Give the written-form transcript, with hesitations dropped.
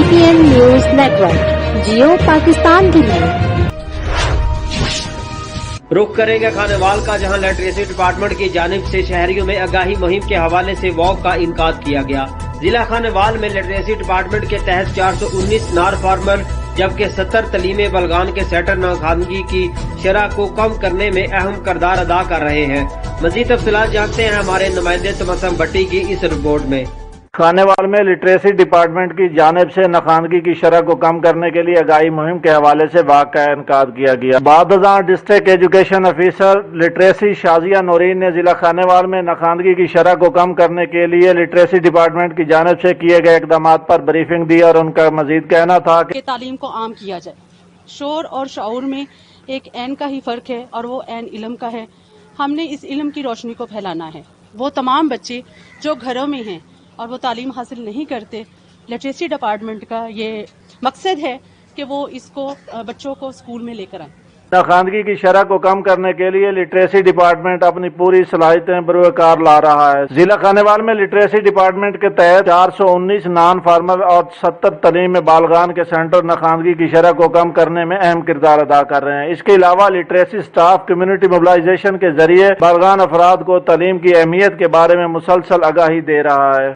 GPN news network Geo Pakistan کے لیے رخ کرے گا خانوال کا، جہاں لٹریسی ڈپارٹمنٹ کی جانب سے شہریوں میں آگاہی مہم کے حوالے سے واک کا انعقاد کیا گیا۔ ضلع خانوال میں لٹریسی ڈپارٹمنٹ کے تحت 419 نان فارمل جبکہ 70 تعلیمی بلغان کے سیٹر ناخواندگی کی شرح کو کم کرنے میں اہم کردار ادا کر رہے ہیں۔ مزید تفصیلات جانتے ہیں ہمارے نمائندے تبسم بٹی کی اس رپورٹ میں۔ خانوال میں لٹریسی ڈپارٹمنٹ کی جانب سے ناخواندگی کی شرح کو کم کرنے کے لیے آگاہی مہم کے حوالے سے واک کا انعقاد کیا گیا۔ بعد ازاں district education officer literacy Shazia Noreen نے ضلع خانوال میں ناخواندگی کی شرح کو کم کرنے کے لیے لٹریسی ڈپارٹمنٹ کی جانب سے کیے گئے اقدامات پر بریفنگ دی اور ان کا مزید کہنا تھا کہ تعلیم کو عام کیا جائے۔ شعور اور شعور میں ایک عین کا ہی فرق ہے اور وہ عین علم کا ہے۔ ہم نے اس علم کی روشنی کو پھیلانا ہے۔ وہ تمام بچے جو گھروں میں ہیں اور وہ تعلیم حاصل نہیں کرتے، لٹریسی ڈپارٹمنٹ کا یہ مقصد ہے کہ وہ اس کو بچوں کو اسکول میں لے کر آئیں۔ ناخواندگی کی شرح کو کم کرنے کے لیے لٹریسی ڈپارٹمنٹ اپنی پوری صلاحیتیں بروئے کار لا رہا ہے۔ ضلع خانوال میں لٹریسی ڈپارٹمنٹ کے تحت 419 نان فارمل اور 70 تعلیم بالغان کے سینٹر ناخواندگی کی شرح کو کم کرنے میں اہم کردار ادا کر رہے ہیں۔ اس کے علاوہ لٹریسی سٹاف کمیونٹی موبلائزیشن کے ذریعے بالغان افراد کو تعلیم کی اہمیت کے بارے میں مسلسل آگاہی دے رہا ہے۔